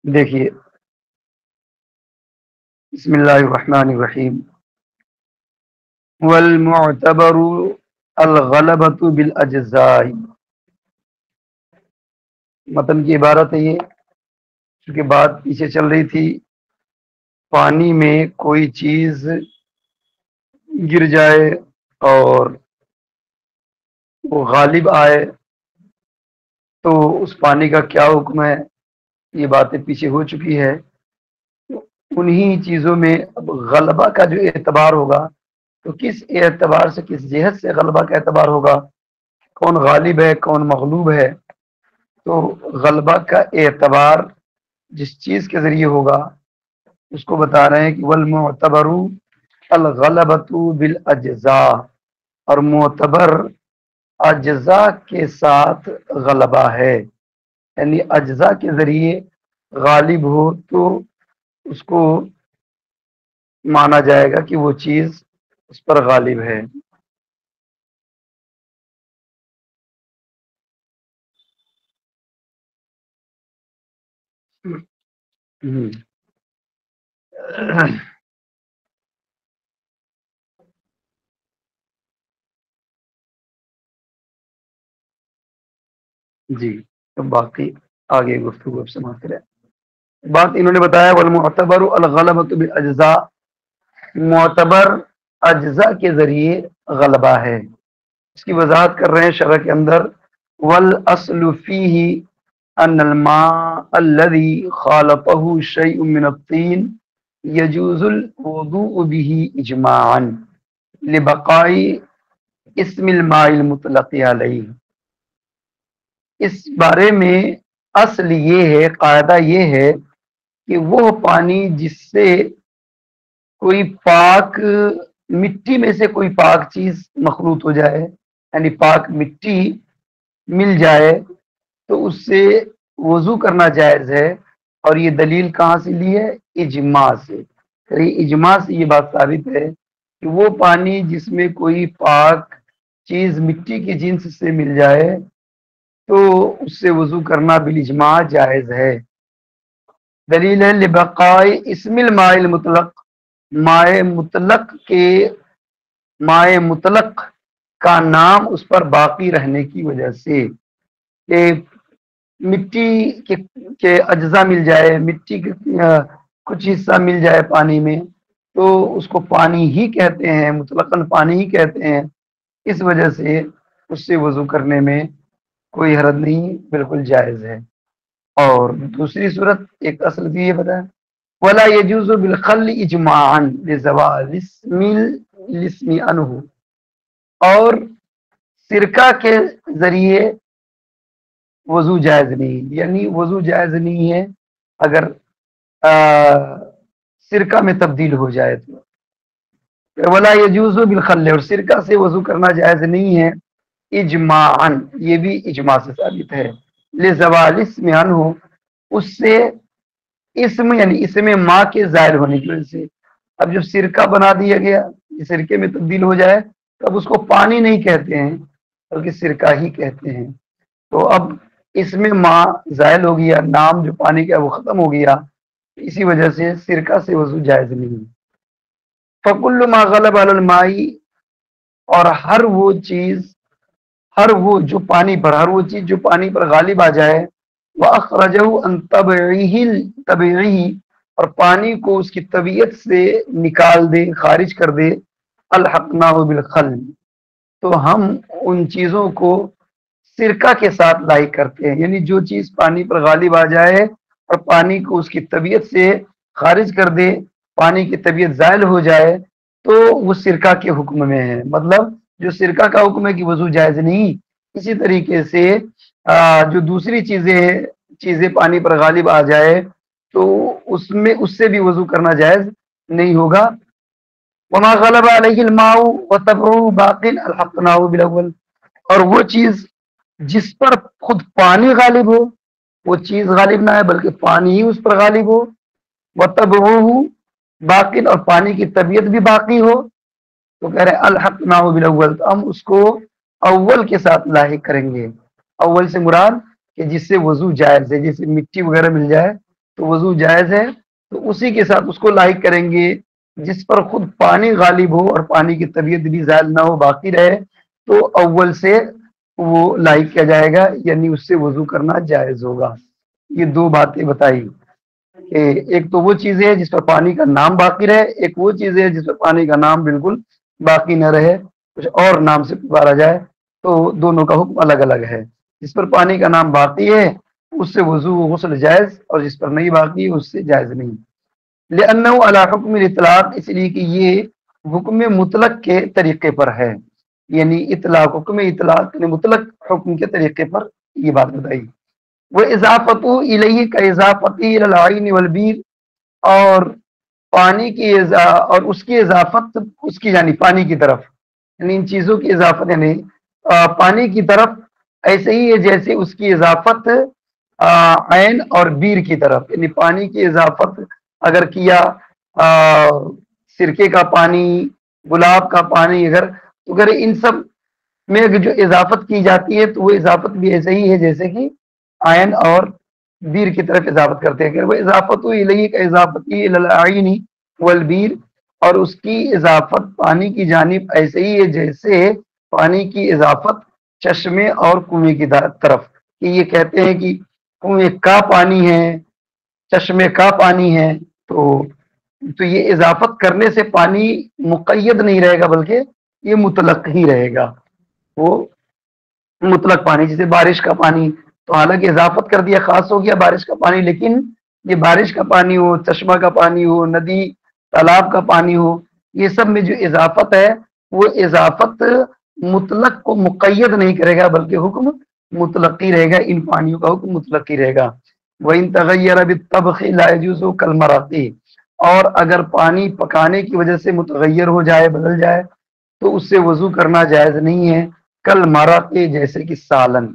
دیکھیے، بسم اللہ الرحمن الرحیم. والمعتبر الغلبۃ بالاجزاء. متن کی عبارت ہے یہ، چونکہ بات پیچھے چل رہی تھی پانی میں کوئی چیز گر جائے اور وہ غالب آئے تو اس پانی کا کیا حکم ہے. یہ باتیں پیچھے ہو چکی ہے. انہی چیزوں میں اب غلبہ کا جو اعتبار ہوگا تو کس اعتبار سے، کس جہت سے غلبہ کا اعتبار ہوگا، کون غالب ہے کون مغلوب ہے. تو غلبہ کا اعتبار جس چیز کے ذریعے ہوگا اس کو بتا رہے ہیں کہ والمعتبر الغلبۃ بالاجزاء، اور معتبر اجزاء کے ساتھ غلبہ ہے، یعنی اجزاء کے ذریعے غالب ہو تو اس کو مانا جائے گا کہ وہ چیز اس پر غالب ہے. جی، تو باقی آگے گفتگو اب سماعت کریں. بات انہوں نے بتایا والمعتبر الغلبۃ بالاجزاء، معتبر اجزاء کے ذریعے غلبہ ہے. اس کی وضاحت کر رہے ہیں شرح کے اندر. والاصل فیہ ان الماء الذي خالطه شيء من الطين يجوز الوضوء به اجماعا لبقاء اسم الماء المطلق علیہ. اس بارے میں اصل یہ ہے، قاعدہ یہ ہے کہ وہ پانی جس سے کوئی پاک مٹی میں سے کوئی پاک چیز مخلوط ہو جائے، یعنی پاک مٹی مل جائے تو اس سے وضو کرنا جائز ہے. اور یہ دلیل کہاں سے لی ہے؟ اجماع سے. اجماع سے یہ بات ثابت ہے کہ وہ پانی جس میں کوئی پاک چیز مٹی کی جنس سے مل جائے تو اس سے وضو کرنا بالاجماع جائز ہے. دلیل ہے لبقاء اسم الماء المطلق، مائع مطلق کے مائع مطلق کا نام اس پر باقی رہنے کی وجہ سے. کہ مٹی کے اجزاء مل جائے، مٹی کے کچھ حصہ مل جائے پانی میں تو اس کو پانی ہی کہتے ہیں، مطلقاً پانی ہی کہتے ہیں. اس وجہ سے اس سے وضو کرنے میں کوئی حرج نہیں، بالکل جائز ہے. اور دوسری صورت ایک اصل بھی یہ بتایا ولا يجوز بالخل اجماعا لزوال اسم الاسم عنه، اور سرکہ کے ذریعے وضو جائز نہیں، یعنی وضو جائز نہیں ہے اگر سرکہ میں تبدیل ہو جائے تو. ولا يجوز بالخل، اور سرکہ سے وضو کرنا جائز نہیں ہے اجماعا، یہ بھی اجماع سے ثابت ہے. لزوال اسم عنہ، اس سے اسم یعنی اسم ماں کے ظاہر ہونے کی وجہ سے. اب جب سرکہ بنا دیا گیا، سرکے میں تبدیل ہو جائے تب اس کو پانی نہیں کہتے ہیں بلکہ سرکہ ہی کہتے ہیں. تو اب اس میں ماں زائل ہو گیا، نام جو پانی کا وہ ختم ہو گیا، اسی وجہ سے سرکہ سے وضو جائز نہیں. فکل ما غلب علی الماء، اور ہر وہ چیز، ہر وہ جو پانی پر، ہر وہ چیز جو پانی پر غالب آ جائے واخرجہ عن طبعہ، اور پانی کو اس کی طبیعت سے نکال دے، خارج کر دے، الحقناہ بالخل، تو ہم ان چیزوں کو سرکہ کے ساتھ لاحق کرتے ہیں. یعنی جو چیز پانی پر غالب آ جائے اور پانی کو اس کی طبیعت سے خارج کر دے، پانی کی طبیعت زائل ہو جائے تو وہ سرکہ کے حکم میں ہے. مطلب جو سرکہ کا حکم ہے کہ وضو جائز نہیں، اسی طریقے سے جو دوسری چیزیں پانی پر غالب آ جائے تو اس سے بھی وضو کرنا جائز نہیں ہوگا. وما غلب علیہ الماء وتبعه باق الحقناه بالاول، اور وہ چیز جس پر خود پانی غالب ہو، وہ چیز غالب نہ ہے بلکہ پانی ہی اس پر غالب ہو، وتبعه باق، اور پانی کی طبیعت بھی باقی ہو، تو کہہ رہے الحقناہ بالاول، تو ہم اس کو اول کے ساتھ لاحق کریں گے. اول سے مراد کہ جس سے وضو جائز ہے، جیسے مٹی وغیرہ مل جائے تو وضو جائز ہے، تو اسی کے ساتھ اس کو لاحق کریں گے جس پر خود پانی غالب ہو اور پانی کی طبیعت بھی زائل نہ ہو، باقی رہے، تو اول سے وہ لاحق کیا جائے گا، یعنی اس سے وضو کرنا جائز ہوگا۔ یہ دو باتیں بتائی کہ ایک تو وہ چیز ہے جس پر پانی کا نام باقی رہے، ایک وہ چیز ہے جس پر پانی کا نام بالکل باقی نہ رہے، کچھ اور نام سے پکارا جائے، تو دونوں کا حکم الگ الگ ہے۔ جس پر پانی کا نام باقی ہے اس سے وضو و غسل جائز، اور جس پر نہیں باقی اس سے جائز نہیں۔ لأنه على حکم الاطلاق، اس لیے کہ یہ حکم مطلق کے طریقے پر ہے، یعنی اطلاق، حکم اطلاق یعنی مطلق حکم کے طریقے پر یہ بات بتائی۔ وہ اضافت الیہ کا اضافتی العین والبیر، اور پانی کی اور اس کی اضافت اس کی یعنی پانی کی طرف، یعنی ان چیزوں کی اضافت یعنی پانی کی طرف ایسے ہی ہے جیسے اس کی اضافت عین اور بیر کی طرف، یعنی پانی کی اضافت اگر کیا سرکے کا پانی، گلاب کا پانی، اگر ان سب میں جو اضافت کی جاتی ہے تو وہ اضافت بھی ایسے ہی ہے جیسے کہ عین اور بیر کی طرف اضافت کرتے ہیں۔ وہ اضافت الیہ کا اضافتی العین والبیر، اور اس کی اضافت پانی کی جانب ایسے ہی ہے جیسے پانی کی اضافت چشمے اور کنویں کی طرف، کہ یہ کہتے ہیں کہ کنویں کا پانی ہے، چشمے کا پانی ہے، تو یہ اضافت کرنے سے پانی مقید نہیں رہے گا بلکہ یہ مطلق ہی رہے گا، وہ مطلق پانی، جیسے بارش کا پانی، تو حالانکہ اضافت کر دیا، خاص ہو گیا بارش کا پانی، لیکن یہ بارش کا پانی ہو، چشمہ کا پانی ہو، ندی تالاب کا پانی ہو، یہ سب میں جو اضافت ہے وہ اضافت مطلق کو مقید نہیں کرے گا بلکہ حکم مطلق ہی رہے گا، ان پانیوں کا حکم مطلق ہی رہے گا۔ وَإِن تَغَيَّرَ بِالطَّبْخِ لَا يَجُوزُ كَالْمَرَقِ، اور اگر پانی پکانے کی وجہ سے متغیر ہو جائے، بدل جائے، تو اس سے وضو کرنا جائز نہیں ہے، کل مرق، جیسے کہ سالن،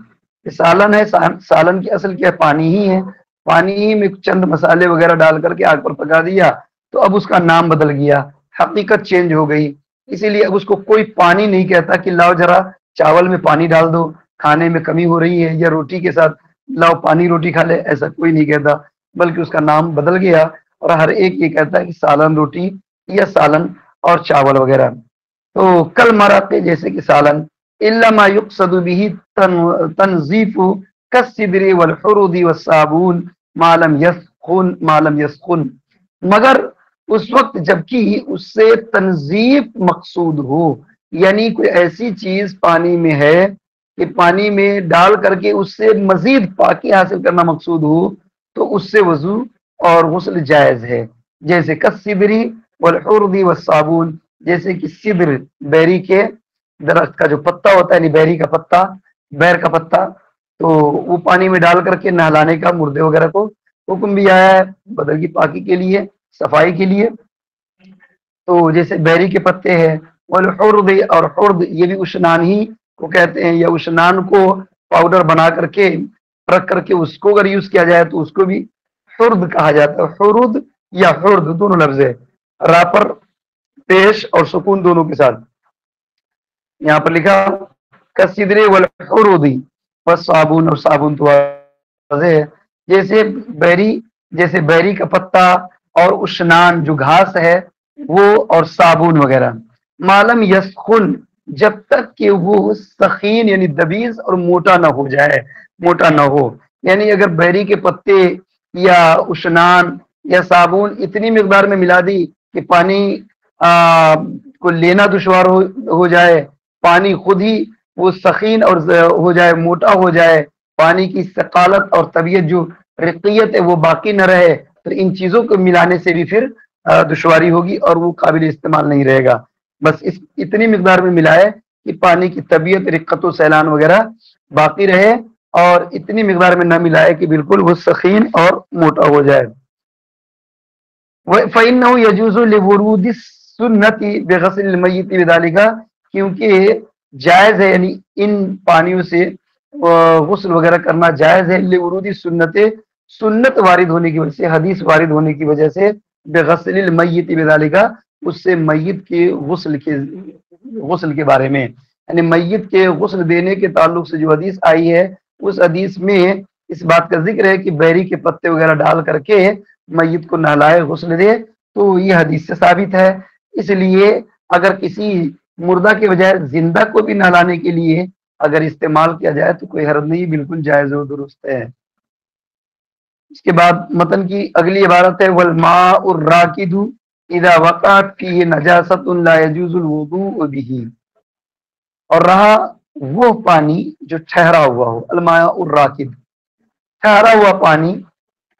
سالن ہے، سالن کی اصل کیا پانی ہی ہے، پانی ہی میں چند مسالے وغیرہ ڈال کر کے آگ پر پکا دیا، تو اب اس کا نام بدل گیا، حقیقت چینج ہو گئی، اسی لیے اب اس کو کوئی پانی نہیں کہتا کہ لاؤ ذرا چاول میں پانی ڈال دو، کھانے میں کمی ہو رہی ہے، یا روٹی کے ساتھ لاؤ پانی روٹی کھا لے، ایسا کوئی نہیں کہتا، بلکہ اس کا نام بدل گیا، اور ہر ایک یہ کہتا ہے کہ سالن روٹی یا سالن اور چاول وغیرہ۔ تو کل مرق، جیسے کہ سالن، الا ما يقصد به تنظیف كالسدر والحرود والصابون ما لم يسخن، مگر اس وقت جبکہ اس سے تنظیف مقصود ہو، یعنی کوئی ایسی چیز پانی میں ہے کہ پانی میں ڈال کر کے اس سے مزید پاکی حاصل کرنا مقصود ہو، تو اس سے وضو اور غسل جائز ہے، جیسے کالسدر والحرود والصابون، جیسے کہ سدر، بیری کے درخت کا جو پتا ہوتا ہے، یعنی بیری کا پتا، بیر کا پتا، تو وہ پانی میں ڈال کر کے نہلانے کا، مردے وغیرہ کو حکم بھی آیا ہے بدن کی پاکی کے لیے، صفائی کے لیے، تو جیسے بیری کے پتے ہیں، والحرد، اور حرد یہ بھی اشنان ہی کو کہتے ہیں، یا اشنان کو پاؤڈر بنا کر کے رکھ کر کے اس کو اگر یوز کیا جائے تو اس کو بھی حرد کہا جاتا ہے، حرد یا حرد دونوں لفظ ہے، را پر پیش اور سکون دونوں کے ساتھ، یہاں پر لکھا کسدرے والحرودی والصابون، اور صابن تو واضح ہے، جیسے بیری کا پتا اور اشنان جو گھاس ہے وہ، اور صابن وغیرہ، معلوم یسخن، جب تک کہ وہ سخین یعنی دبیز اور موٹا نہ ہو جائے، موٹا نہ ہو، یعنی اگر بیری کے پتے یا اشنان یا صابن اتنی مقدار میں ملا دی کہ پانی کو لینا دشوار ہو جائے، پانی خود ہی وہ سخین اور ہو جائے، موٹا ہو جائے، پانی کی ثقالت اور طبیعت جو رقیت ہے وہ باقی نہ رہے، تو ان چیزوں کو ملانے سے بھی پھر دشواری ہوگی اور وہ قابل استعمال نہیں رہے گا، بس اتنی مقدار میں ملائے کہ پانی کی طبیعت، رقت و سیلان وغیرہ باقی رہے، اور اتنی مقدار میں نہ ملائے کہ بالکل وہ سخین اور موٹا ہو جائے۔ فَإِنَّهُ يَجُوزُ لِوُرُودِ السُّنَّةِ بِغَسْلِ الْمَيِّتِ بِذَلِكَ، کیونکہ جائز ہے، یعنی ان پانیوں سے غسل وغیرہ کرنا جائز ہے، لِورُودِ السُّنَّةِ، سنت وارد ہونے کی وجہ سے، حدیث وارد ہونے کی وجہ سے، بِغَسْلِ الْمَيِّتِ بِذَلِكَ، اس سے میت کے غسل کے بارے میں، یعنی میت کے غسل دینے کے تعلق سے جو حدیث آئی ہے، اس حدیث میں اس بات کا ذکر ہے کہ بیری کے پتے وغیرہ ڈال کر کے میت کو نہلائے، غسل دے، تو یہ حدیث سے ثابت ہے۔ اس لیے اگر کسی مردہ کے بجائے زندہ کو بھی نہلانے کے لیے اگر استعمال کیا جائے تو کوئی حرج نہیں، بالکل جائز و درست ہے۔ اس کے بعد متن کی اگلی عبارت ہے والماء الراکد اذا وقعت فيه نجاست لا يجوز الوضوء به، اور رہا وہ پانی جو ٹھہرا ہوا ہو، الماء الراکد ٹھہرا ہوا پانی،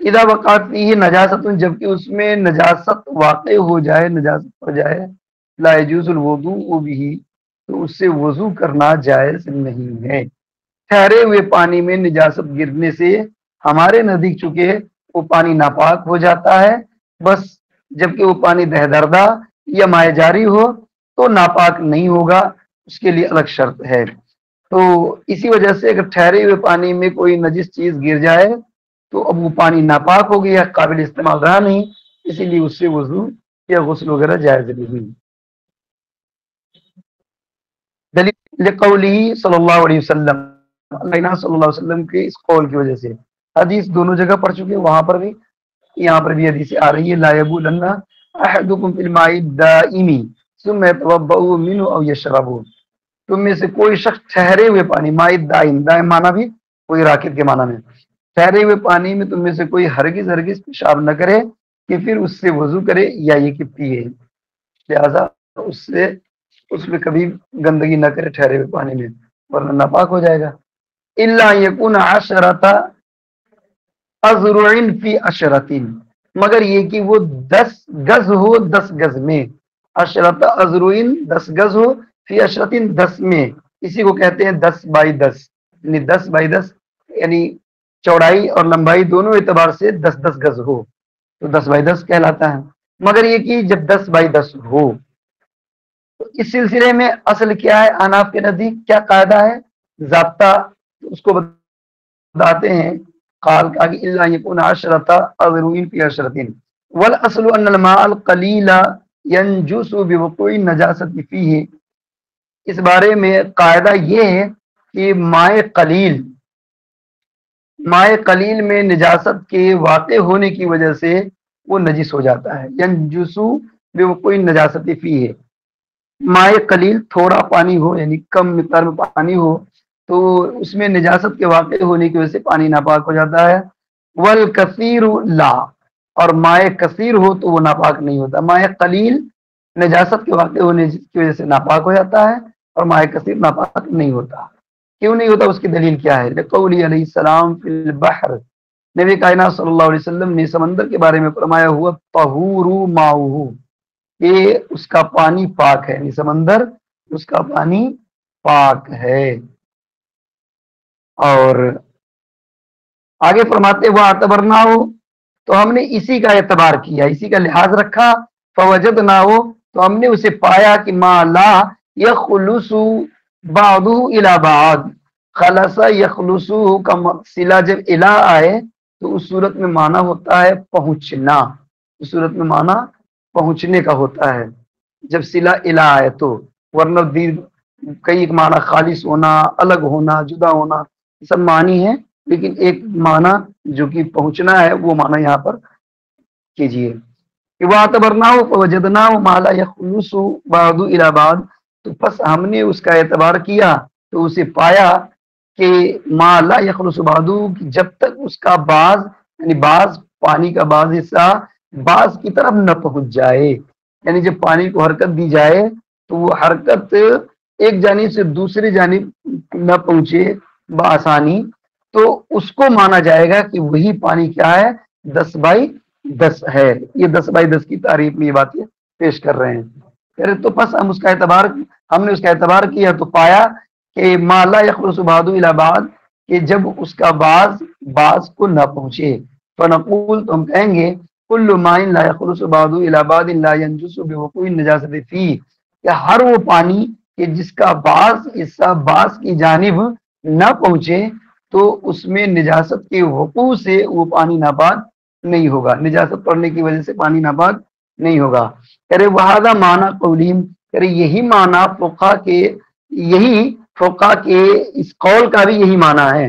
اذا وقعت فيه نجاست جبکہ اس میں نجاست واقع ہو جائے، نجاست پڑ جائے، لا يجوز الوضوء به تو اس سے وضو کرنا جائز نہیں ہے۔ ٹھہرے ہوئے پانی میں نجاست گرنے سے ہمارے نزدیک چکے وہ پانی ناپاک ہو جاتا ہے، بس جبکہ وہ پانی دہدردہ یا مائع جاری ہو تو ناپاک نہیں ہوگا، اس کے لیے الگ شرط ہے۔ تو اسی وجہ سے اگر ٹھہرے ہوئے پانی میں کوئی نجس چیز گر جائے تو اب وہ پانی ناپاک ہو گیا، قابل استعمال رہا نہیں، اسی لیے اس سے وضو یا غسل وغیرہ جائز نہیں۔ دلیل لقولہ صلی اللہ علیہ وسلم، اللہ صلی اللہ علیہ وسلم کے اس قول کی وجہ سے، حدیث دونوں جگہ پڑھ چکے، وہاں پر بھی یہاں پر بھی حدیث آ رہی ہے لا یبولن احدکم فی الماء الدائم ثم يتوضأ منه او يشرب، تم میں سے کوئی شخص ٹھہرے ہوئے پانی، ماء دائم، دائم معنی بھی کوئی راکد کے معنی میں، ٹھہرے ہوئے پانی میں تم میں سے کوئی ہرگز ہرگز پیشاب نہ کرے کہ پھر اس سے وضو کرے یا یہ کہ پیے، لہذا اس میں کبھی گندگی نہ کرے ٹھہرے ہوئے پانی میں، ورنہ ناپاک ہو جائے گا۔ الا یکون عشرۃ اذرع فی عشرۃ، مگر یہ کہ وہ 10 گز ہو 10 گز میں، عشرۃ اذرع 10 گز ہو، فی عشرۃ 10 میں، اسی کو کہتے ہیں 10 بائی 10، یعنی 10 بائی 10 یعنی چوڑائی اور لمبائی دونوں اعتبار سے 10 10 گز ہو تو 10 بائی 10 کہلاتا ہے۔ مگر یہ کہ جب 10 بائی 10 ہو تو اس سلسلے میں اصل کیا ہے، اناف کے نزدیک کیا قاعدہ ہے، ضابطہ، اس کو بتاتے ہیں، قال کہ الا یکون عشرۃ اذرع فی عشرۃ والاصل ان الماء القلیل ینجس بوقوع النجاست فیہ، اس بارے میں قاعدہ یہ ہے کہ مائع قلیل میں نجاست کے واقع ہونے کی وجہ سے وہ نجس ہو جاتا ہے، ینجس بوقوع النجاست فیہ، مائع قلیل تھوڑا پانی ہو یعنی کم مقدار میں پانی ہو تو اس میں نجاست کے واقع ہونے کی وجہ سے پانی ناپاک ہو جاتا ہے، والکثیر لا، اور مائع کثیر ہو تو وہ ناپاک نہیں ہوتا، مائع قلیل نجاست کے واقع ہونے کی وجہ سے ناپاک ہو جاتا ہے اور مائع کثیر ناپاک نہیں ہوتا۔ کیوں نہیں ہوتا، اس کی دلیل کیا ہے، لقولی علیہ السلام فی البحر، نبی کائنات صلی اللہ علیہ وسلم نے سمندر کے بارے میں فرمایا ہوا طہور ماؤہ، کہ اس کا پانی پاک ہے، یعنی سمندر اس کا پانی پاک ہے۔ اور آگے فرماتے وہ اعتبرنا ہو، تو ہم نے اسی کا اعتبار کیا، اسی کا لحاظ رکھا، فوجدنا ہو تو ہم نے اسے پایا کہ ما لا یخلص بعضہ الی بعض، خلص یخلص کا صلہ جب الی آئے تو اس صورت میں معنی ہوتا ہے پہنچنا، اس صورت میں معنی پہنچنے کا ہوتا ہے جب صلہ الی آئے تو، ورنہ کئی معنی خالص ہونا، الگ ہونا، جدا ہونا، یہ سب معنی ہیں، لیکن ایک معنی جو کہ پہنچنا ہے وہ معنی یہاں پر کیجیے کہ وَاعْتَبَرْنَاهُ فَوَجَدْنَاهُ مَا لَا يَخْلُصُ بَعْضُ إِلَى بَعْضٍ، تو پس ہم نے اس کا اعتبار کیا تو اسے پایا کہ ما لا يخلص بعض، جب تک اس کا بعض یعنی بعض پانی کا بعض حصہ بعض کی طرف نہ پہنچ جائے، یعنی جب پانی کو حرکت دی جائے تو وہ حرکت ایک جانب سے دوسری جانب نہ پہنچے بآسانی، تو اس کو مانا جائے گا کہ وہی پانی کیا ہے، 10 بائی 10 ہے۔ یہ 10 بائی 10 کی تعریف میں یہ باتیں پیش کر رہے ہیں، تو پس ہم نے اس کا اعتبار کیا تو پایا کہ ما لا یخلص بعض الی بعض، کہ جب اس کا بعض کو نہ پہنچے، فنقول تو ہم کہیں گے کل ماء لا یخلص بعض الی بعض لا ینجس بوقوع النجاست فیہ، کہ ہر وہ پانی کہ جس کا بعض حصہ بعض کی جانب نہ پہنچے تو اس میں نجاست کے وقوع سے وہ پانی ناپاک نہیں ہوگا، نجاست پڑنے کی وجہ سے پانی ناپاک نہیں ہوگا۔ کرے وہذا معنی قولیم، کرے یہی معنی فقہ کے اس قول کا بھی یہی معنی ہے،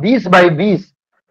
20/20,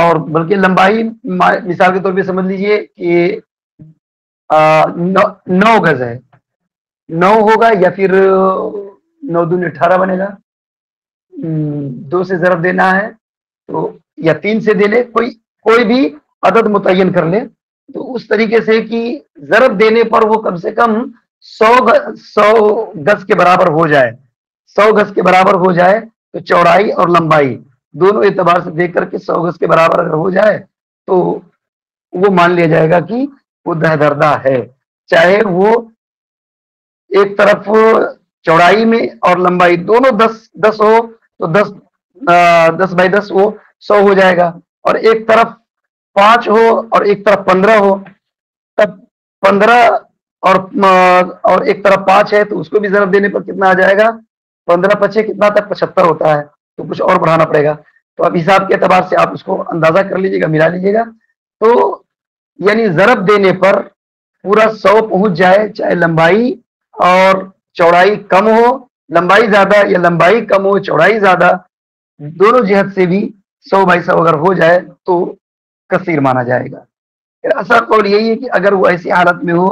اور بلکہ لمبائی مثال کے طور پہ سمجھ لیجئے کہ 9 گز ہے، 9 ہوگا یا پھر 9 دو 18 بنے گا، 2 سے ضرب دینا ہے تو یا 3 سے دے لے، کوئی بھی عدد متعین کر لے، تو اس طریقے سے کہ ضرب دینے پر وہ کم سے کم 100 گز کے برابر ہو جائے، 100 گز کے برابر ہو جائے تو چوڑائی اور لمبائی دونوں اعتبار سے دیکھ کر کے 100 گز کے برابر اگر ہو جائے تو وہ مان لیا جائے گا کہ وہ دہدردہ ہے، چاہے وہ ایک طرف چوڑائی میں اور لمبائی دونوں 10 ہو تو 10 بائی 10 وہ 100 ہو جائے گا، اور ایک طرف 5 ہو اور ایک طرف 15 ہو تب 15 اور ایک طرف 5 ہے تو اس کو بھی ضرب دینے پر کتنا آ جائے گا، 15 5 کتنا تک 75 ہوتا ہے، تو کچھ اور بڑھانا پڑے گا، تو اب حساب کے اعتبار سے آپ اس کو اندازہ کر لیجیے گا، ملا لیجیے گا، تو یعنی ضرب دینے پر پورا 100 پہنچ جائے، چاہے لمبائی اور چوڑائی کم ہو، لمبائی زیادہ یا لمبائی کم ہو چوڑائی زیادہ، دونوں جہت سے بھی 100 بائی 100 اگر ہو جائے تو کثیر مانا جائے گا۔ پھر ایسا قول یہی ہے کہ اگر وہ ایسی حالت میں ہو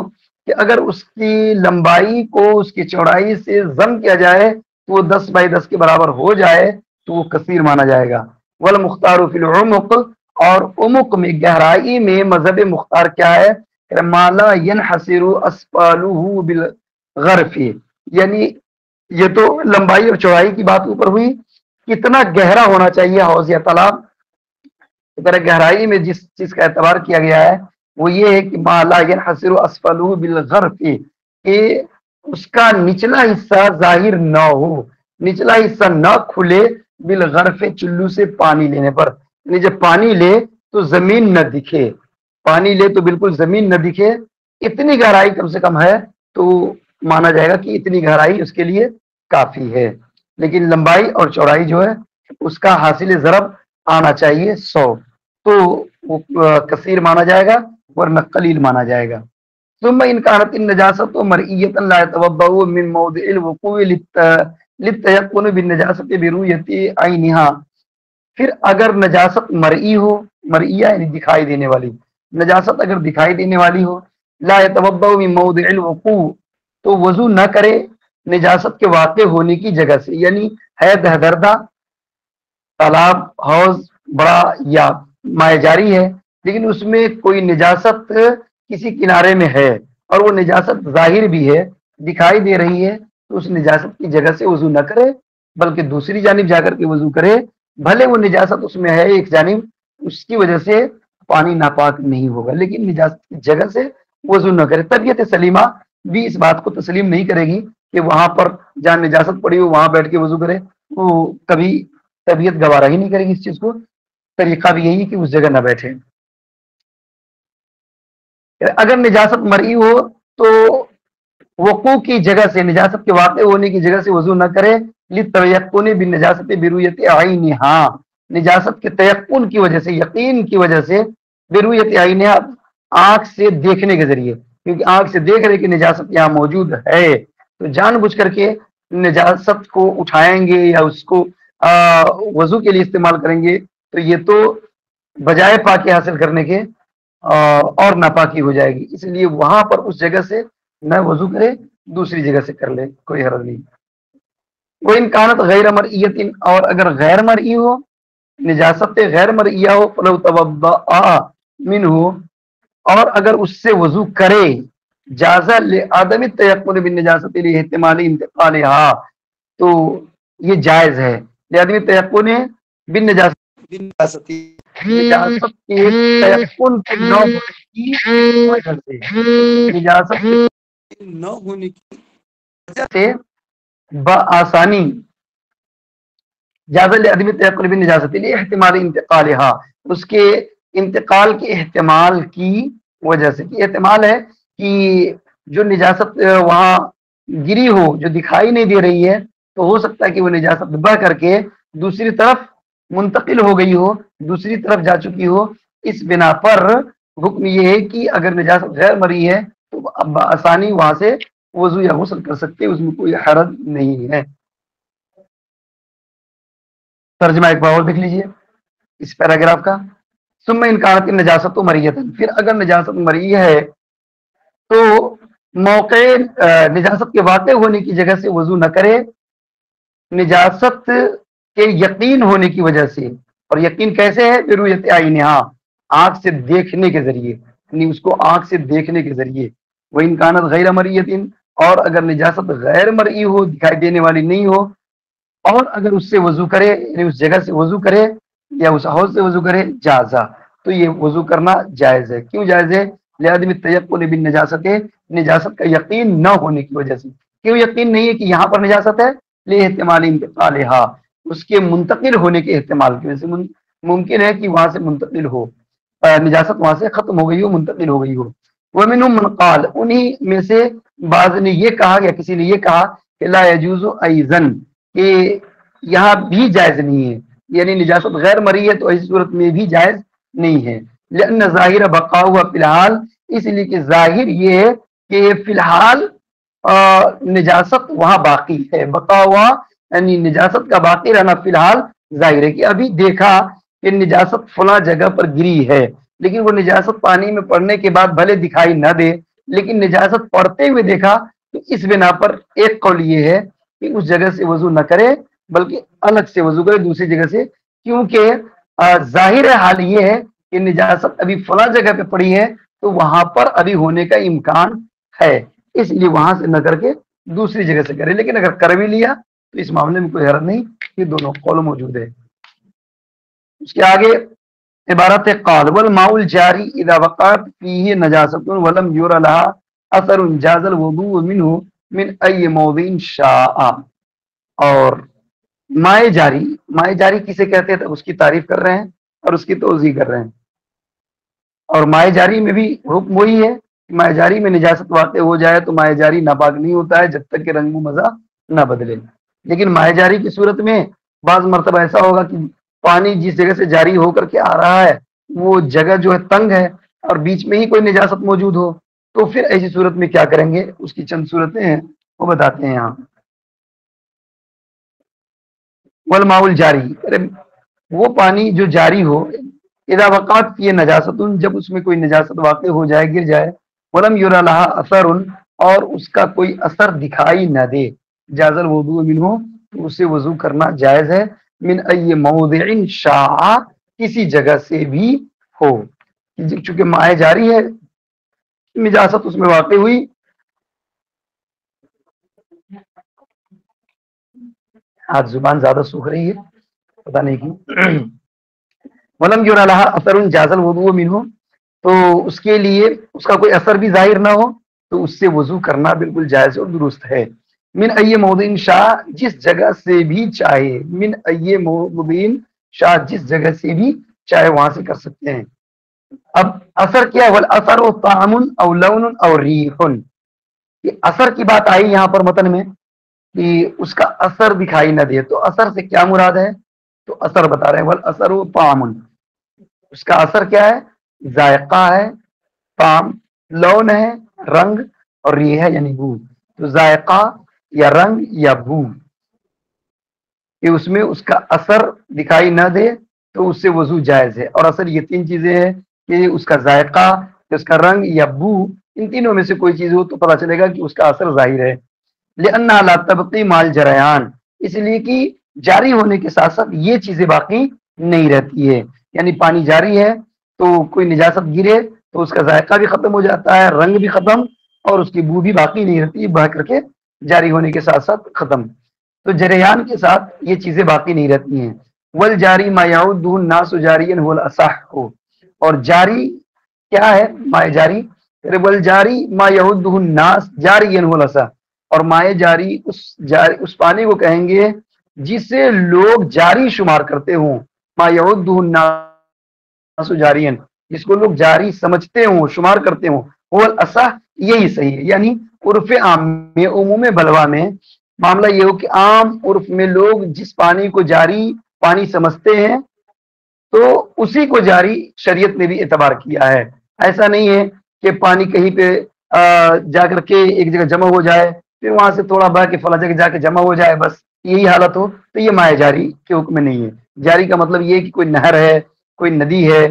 کہ اگر اس کی لمبائی کو اس کی چوڑائی سے ضم کیا جائے تو وہ 10 بائی 10 کے برابر ہو جائے تو وہ کثیر مانا جائے گا۔ والمختار فی العمق، اور عمق میں گہرائی میں مذہب مختار کیا ہے، ما لا ينحصر اسفلہ بالغرف، یعنی یہ تو لمبائی اور چوڑائی کی بات اوپر ہوئی، کتنا گہرا ہونا چاہیے حوض یا تالاب، گہرائی میں جس چیز کا اعتبار کیا گیا ہے وہ یہ ہے کہ ما لا ينحصر اسفلہ بالغرف، کہ اس کا نچلا حصہ ظاہر نہ ہو، نچلا حصہ نہ کھلے، بالغرف چلو سے پانی لینے پر، یعنی جب پانی لے تو زمین نہ دکھے، پانی لے تو بالکل زمین نہ دکھے، اتنی گہرائی کم سے کم ہے تو مانا جائے گا کہ اتنی گہرائی اس کے لیے کافی ہے، لیکن لمبائی اور چوڑائی جو ہے اس کا حاصل ضرب آنا چاہیے 100، تو وہ کثیر مانا جائے گا ورنہ قلیل مانا جائے گا۔ ثم ان كانت النجاسة مرئية لا يتوضأ من موضع الوقوع للتيقن بالنجاسة برؤية عينها، پھر اگر نجاست مرئی ہو، مرئیہ یعنی دکھائی دینے والی، نجاست اگر دکھائی دینے والی ہو، لا يتوضأ من موضع الوقوع، تو وضو نہ کرے نجاست کے واقع ہونے کی جگہ سے، یعنی ہے دہدردہ، تالاب حوض بڑا یا مائع جاری ہے لیکن اس میں کوئی نجاست کسی کنارے میں ہے اور وہ نجاست ظاہر بھی ہے، دکھائی دے رہی ہے، تو اس نجاست کی جگہ سے وضو نہ کرے بلکہ دوسری جانب جا کر کے وضو کرے، بھلے وہ نجاست اس میں ہے ایک جانب، اس کی وجہ سے پانی ناپاک نہیں ہوگا، لیکن نجاست کی جگہ سے وضو نہ کرے۔ طبیعت سلیمہ بھی اس بات کو تسلیم نہیں کرے گی کہ وہاں پر جہاں نجاست پڑی ہو وہاں بیٹھ کے وضو کرے، وہ کبھی طبیعت گوارا ہی نہیں کرے گی اس چیز کو، طریقہ بھی یہی کہ اس جگہ نہ بیٹھے۔ اگر نجاست مرئی ہو تو وقوع کی جگہ سے، نجاست کے واقع ہونے کی جگہ سے وضو نہ کرے، للتیقن بالنجاست برؤیت عینھا، نجاست کے تیقن کی وجہ سے، یقین کی وجہ سے، برؤیت عینھا آنکھ سے دیکھنے کے ذریعے، کیونکہ آنکھ سے دیکھ رہے کہ نجاست یہاں موجود ہے تو جان بوجھ کر کے نجاست کو اٹھائیں گے یا اس کو وضو کے لیے استعمال کریں گے تو یہ تو بجائے پاکی حاصل کرنے کے اور ناپاکی ہو جائے گی، اس لیے وہاں پر اس جگہ سے نہ وضو کرے، دوسری جگہ سے کر لے، کوئی حرج نہیں۔ وہ انکانت غیر مرئیت، اور اگر غیر مرئی ہو، نجاست غیر مرئیہ ہو، فلو توضأ منہ، اور اگر اس سے وضو کرے، جازہ لعدم التیقن بالنجاست لاحتمال انتقالها، تو یہ جائز ہے، لعدم التیقن بالنجاست، نجاست کے تیقن کے نہ ہونے کی وجہ سے، نجاست کے نہ ہونے کی وجہ سے بآسانی، جازہ لعدم التیقن بالنجاست لاحتمال انتقالها، اس کے انتقال کے احتمال کی وجہ سے، کہ احتمال ہے کہ جو نجاست وہاں گری ہو جو دکھائی نہیں دے رہی ہے تو ہو سکتا ہے کہ وہ نجاست بہ کر کے دوسری طرف منتقل ہو گئی ہو، دوسری طرف جا چکی ہو، اس بنا پر حکم یہ ہے کہ اگر نجاست غیر مرئی ہے تو اب آسانی وہاں سے وضو یا غسل کر سکتے، اس میں کوئی حرج نہیں ہے۔ ترجمہ ایک بار اور دیکھ لیجئے اس پیراگراف کا۔ ثم ان کانت نجاست مریتن، پھر اگر نجاست مری ہے تو موقع نجاست کے واقع ہونے کی جگہ سے وضو نہ کرے، نجاست کے یقین ہونے کی وجہ سے. اور یقین کیسے ہے؟ برؤیت عینہا، آنکھ سے دیکھنے کے ذریعے، یعنی اس کو آنکھ سے دیکھنے کے ذریعے. وہ ان کانت غیر مریتن، اور اگر نجاست غیر مرئی ہو، دکھائی دینے والی نہیں ہو، اور اگر اس سے وضو کرے، یعنی اس جگہ سے وضو کرے یا اس حوض سے وضو کرے، جازا، تو یہ وضو کرنا جائز ہے. کیوں جائز ہے؟ لعدم التیقن بالنجاست، نجاست کا یقین نہ ہونے کی وجہ سے. کیوں یقین نہیں ہے کہ یہاں پر نجاست ہے؟ لاحتمال انتقالھا، اس کے منتقل ہونے کے احتمال کی وجہ سے. ممکن ہے کہ وہاں سے منتقل ہو، نجاست وہاں سے ختم ہو گئی ہو، منتقل ہو گئی ہو. ومنهم من قال، انہی میں سے بعض نے یہ کہا، یا کسی نے یہ کہا کہ لا يجوز ایضاً، کہ یہاں بھی جائز نہیں ہے، یعنی نجاست غیر مری ہے تو ایسی صورت میں بھی جائز نہیں ہے. لأن ظاہر بقا ہوا فی الحال، اس لیے کہ ظاہر یہ ہے کہ فی الحال نجاست وہاں باقی ہے. بقا ہوا یعنی نجاست کا باقی رہنا فی الحال ظاہر ہے، کہ ابھی دیکھا کہ نجاست فلاں جگہ پر گری ہے، لیکن وہ نجاست پانی میں پڑنے کے بعد بھلے دکھائی نہ دے، لیکن نجاست پڑتے ہوئے دیکھا، تو اس بنا پر ایک قول یہ ہے کہ اس جگہ سے وضو نہ کرے بلکہ الگ سے وضو کرے دوسری جگہ سے. کیونکہ ظاہر حال یہ ہے کہ نجاست ابھی فلاں جگہ پہ پڑی ہے تو وہاں پر ابھی ہونے کا امکان ہے، اس لیے وہاں سے نہ کر کے دوسری جگہ سے کرے. لیکن اگر کر بھی لیا تو اس معاملے میں کوئی حرج نہیں، یہ دونوں قول موجود ہے. اس کے آگے عبارت ہے قال والماء الجاری اذا وقعت فيه نجاسة ولم ير لها اثر جاز الوضوء منه من اي موضع شاء. اور مائع جاری، مائع جاری کسے کہتے ہیں؟ اس کی تعریف کر رہے ہیں اور اس کی توضیح کر رہے ہیں. اور مائع جاری میں بھی حکم وہی ہے، مائع جاری میں نجاست واقع ہو جائے تو مائع جاری ناپاک نہیں ہوتا ہے جب تک کہ رنگ و مزہ نہ بدلے. لیکن مائع جاری کی صورت میں بعض مرتبہ ایسا ہوگا کہ پانی جس جگہ سے جاری ہو کر کے آ رہا ہے وہ جگہ جو ہے تنگ ہے اور بیچ میں ہی کوئی نجاست موجود ہو، تو پھر ایسی صورت میں کیا کریں گے؟ اس کی چند صورتیں ہیں وہ بتاتے ہیں یہاں. والماء الجاری، وہ پانی جو جاری ہو، اذا وقعت فيه نجاست، جب اس میں کوئی نجاست واقع ہو جائے، گر جائے، ولم ير لها اثر، اور اس کا کوئی اثر دکھائی نہ دے، جاز الوضوء منه، تو اسے وضو کرنا جائز ہے. من ای موضع شاء، کسی جگہ سے بھی ہو، چونکہ مائع جاری ہے، نجاست اس میں واقع ہوئی. آج زبان زیادہ سوکھ رہی ہے، پتہ نہیں کیوں. ولم یرا لها اثر جاز الوضوء منه، تو اس کے لیے اس کا کوئی اثر بھی ظاہر نہ ہو تو اس سے وضو کرنا بالکل جائز اور درست ہے. من ای موضع شاء، جس جگہ سے بھی چاہے، من ای موضع شاء، جس جگہ سے بھی چاہے وہاں سے کر سکتے ہیں. اب اثر کیا؟ والاثر طعم او لون او ریح، یہ اثر کی بات آئی یہاں پر متن میں کہ اس کا اثر دکھائی نہ دے، تو اثر سے کیا مراد ہے؟ تو اثر بتا رہے ہیں والاثر طعم، اس کا اثر کیا ہے؟ ذائقہ ہے، طعم لون ہے رنگ، اور ریح ہے یعنی بو. تو ذائقہ یا رنگ یا بو، کہ اس میں اس کا اثر دکھائی نہ دے تو اس سے وضو جائز ہے. اور اثر یہ تین چیزیں ہیں کہ اس کا ذائقہ، اس کا رنگ یا بو، ان تینوں میں سے کوئی چیز ہو تو پتہ چلے گا کہ اس کا اثر ظاہر ہے. لأنها لا تبقی مال جریان، اس لیے کہ جاری ہونے کے ساتھ ساتھ یہ چیزیں باقی نہیں رہتی ہے. یعنی پانی جاری ہے تو کوئی نجاست گرے تو اس کا ذائقہ بھی ختم ہو جاتا ہے، رنگ بھی ختم، اور اس کی بو بھی باقی نہیں رہتی، بہ کر کے جاری ہونے کے ساتھ ساتھ ختم. تو جریان کے ساتھ یہ چیزیں باقی نہیں رہتی ہیں. والجاری ما يعده الناس جاريا هو الاصح، اور جاری کیا ہے؟ مائع جاری. والجاری ما يعده الناس جاريا هو الاصح، اور مائع جاری اس پانی کو کہیں گے جسے لوگ جاری شمار کرتے ہوں. ما يعده الناس جاريا، جس کو لوگ جاری سمجھتے ہوں، شمار کرتے ہوں. هو الاصح، یہی صحیح ہے. یعنی عرف عام میں، عموم بلوا میں معاملہ یہ ہو کہ عام عرف میں لوگ جس پانی کو جاری پانی سمجھتے ہیں تو اسی کو جاری شریعت نے بھی اعتبار کیا ہے. ایسا نہیں ہے کہ پانی کہیں پہ جا کر کے ایک جگہ جمع ہو جائے، پھر وہاں سے تھوڑا بہ کے فلاں جگہ جا کے جمع ہو جائے، بس یہی حالت ہو تو یہ مائع جاری کے حکم میں نہیں ہے. جاری کا مطلب یہ ہے کہ کوئی نہر ہے، کوئی ندی ہے،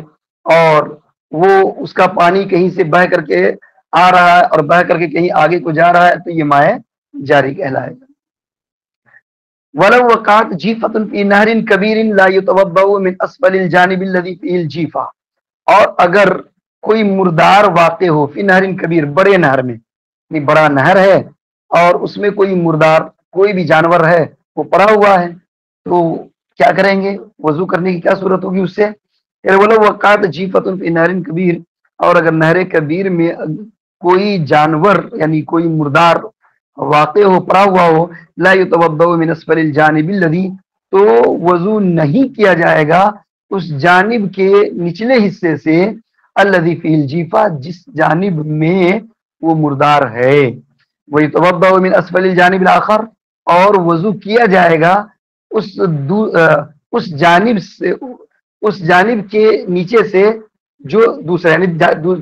اور وہ اس کا پانی کہیں سے بہ کر کے آ رہا ہے اور بہ کر کے کہیں آگے کو جا رہا ہے تو یہ مائع جاری کہلائے گا۔ ولو وقعت جیفۃ فی نہر کبیر لا یتوضأ من اسفل الجانب الذي فيه الجیفہ، اور اگر کوئی مردار واقع ہو فی نہر کبیر، بڑے نہر میں، یعنی بڑا نہر ہے اور اس میں کوئی مردار کوئی بھی جانور ہے وہ پڑا ہوا ہے، تو کیا کریں گے؟ وضو کرنے کی کیا صورت ہوگی اس سے؟ ولو وقعت جیفۃ فی نہر کبیر، اور اگر نہر کبیر میں کوئی جانور یعنی کوئی مردار واقع ہو، پڑا ہوا ہو، لا یتوضأ من اسفل الجانب الذی، تو وضو نہیں کیا جائے گا اس جانب کے نچلے حصے سے، الذی فی الجیفہ، جس جانب میں وہ مردار ہے، ویتوضأ من اسفل الجانب الاخر، اور وضو کیا جائے گا اس جانب سے، اس جانب کے نیچے سے جو دوسرا یعنی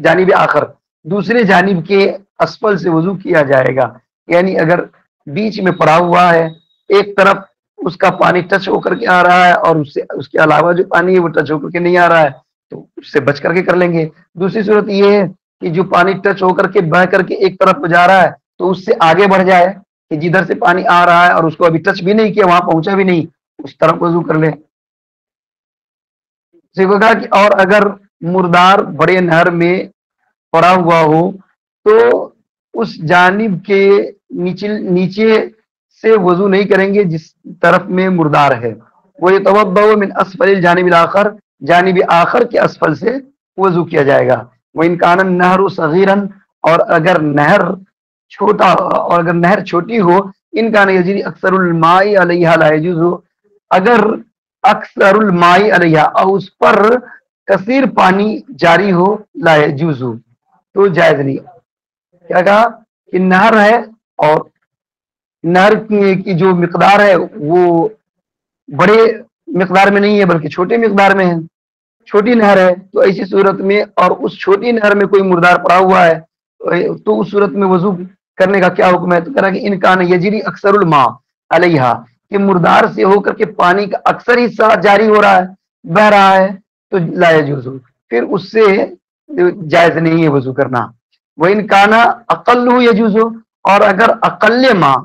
جانب آخر، دوسرے جانب کے اسفل سے وضو کیا جائے گا، یعنی اگر بیچ میں پڑا ہوا ہے، ایک طرف اس کا پانی ٹچ ہو کر کے آ رہا ہے اور اس کے علاوہ جو پانی ہے وہ ٹچ ہو کر کے نہیں آ رہا ہے تو اس سے بچ کر کے کر لیں گے۔ دوسری صورت یہ ہے کہ جو پانی ٹچ ہو کر کے بہ کر کے ایک طرف جا رہا ہے تو اس سے آگے بڑھ جائے، کہ جدھر سے پانی آ رہا ہے اور اس کو ابھی ٹچ بھی نہیں کیا، وہاں پہنچا بھی نہیں، اس طرف وضو کر لے۔ کہا کہ اور اگر مردار بڑے نہر میں پڑا ہوا ہو تو اس جانب کے نیچے سے وضو نہیں کریں گے جس طرف میں مردار ہے، وہ یتوضأ من اسفل الجانب الاخر، جانب آخر کے اسفل سے وضو کیا جائے گا۔ وَإِنْ كَانَ النَّهْرُ صَغِيرًا، اور اگر نہر چھوٹا، اور اگر نہر چھوٹی ہو، ان کا یجری اکثر الماء علیہا لا یجوز، اگر اکثر الماء علیہا اور اس پر کثیر پانی جاری ہو، لا یجوز، تو جائز نہیں۔ کیا کہا کہ نہر ہے اور نہر کی جو مقدار ہے وہ بڑے مقدار میں نہیں ہے بلکہ چھوٹے مقدار میں ہے، چھوٹی نہر ہے، تو ایسی صورت میں اور اس چھوٹی نہر میں کوئی مردار پڑا ہوا ہے تو اس صورت میں وضو کرنے کا کیا حکم ہے؟ تو کہا کہ ان کان یجری اکثر الماء علیہا، کہ مردار سے ہو کر کے پانی کا اکثر حصہ جاری ہو رہا ہے، بہ رہا ہے، تو لا یجوز، پھر اس سے جائز نہیں ہے وضو کرنا۔ وہ ان کانا اقل یجوز، اور اگر اقل ماء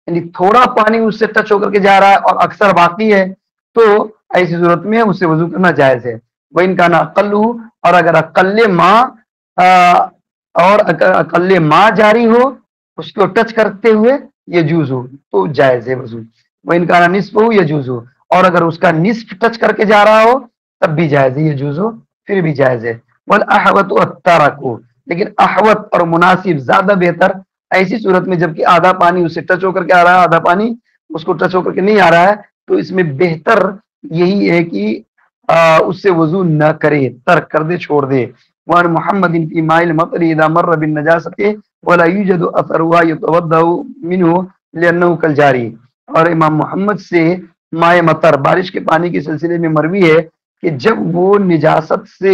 یعنی تھوڑا پانی اس سے ٹچ ہو کر کے جا رہا ہے اور اکثر باقی ہے تو ایسی صورت میں اس سے وضو کرنا جائز ہے۔ وہ ان کا نا اقل، اور اگر اقل ماء اور اقل ماء جاری ہو اس کو ٹچ کرتے ہوئے یجوز ہو تو جائز ہے وضو۔ وہ ان کا نا نصف ہو یجوز ہو، اور اگر اس کا نصف ٹچ کر کے جا رہا ہو تب بھی جائز ہے، یجوز ہو پھر بھی جائز ہے۔ والاحوط الترک، لیکن احوط اور مناسب زیادہ بہتر ایسی صورت میں جبکہ آدھا پانی اس سے ٹچ ہو کر کے آ رہا ہے، آدھا پانی اس کو ٹچ ہو کر کے نہیں آ رہا ہے، تو اس میں بہتر یہی ہے کہ اس سے وضو نہ کرے، ترک کر دے، چھوڑ دے۔ وان محمد فی ماء المطر اذا مر بالنجاسۃ ولا یوجد اثرها يتوضا منه لانه كالجاری، اور امام محمد سے ماء مطر بارش کے پانی کے سلسلے میں مروی ہے کہ جب وہ نجاست سے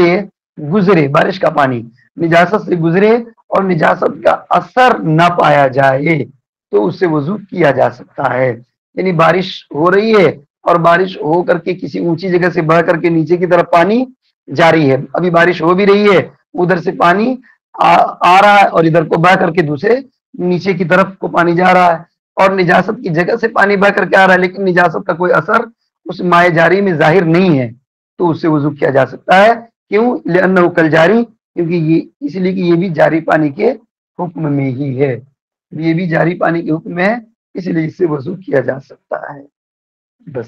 گزرے، بارش کا پانی نجاست سے گزرے اور نجاست کا اثر نہ پایا جائے تو اس سے وضو کیا جا سکتا ہے، یعنی بارش ہو رہی ہے اور بارش ہو کر کے کسی اونچی جگہ سے بہ کر کے نیچے کی طرف پانی جاری ہے، ابھی بارش ہو بھی رہی ہے، ادھر سے پانی آ رہا ہے اور ادھر کو بہ کر کے دوسرے نیچے کی طرف کو پانی جا رہا ہے، اور نجاست کی جگہ سے پانی بہ کر کے آ رہا ہے لیکن نجاست کا کوئی اثر اس مائع جاری میں ظاہر نہیں ہے تو اس سے وضو کیا جا سکتا ہے۔ کیوں؟ لأنه کالجاری، کیونکہ یہ اس لیے کہ یہ بھی جاری پانی کے حکم میں ہی ہے، یہ بھی جاری پانی کے حکم میں ہے، اس لیے اس سے وضو کیا جا سکتا ہے۔ بس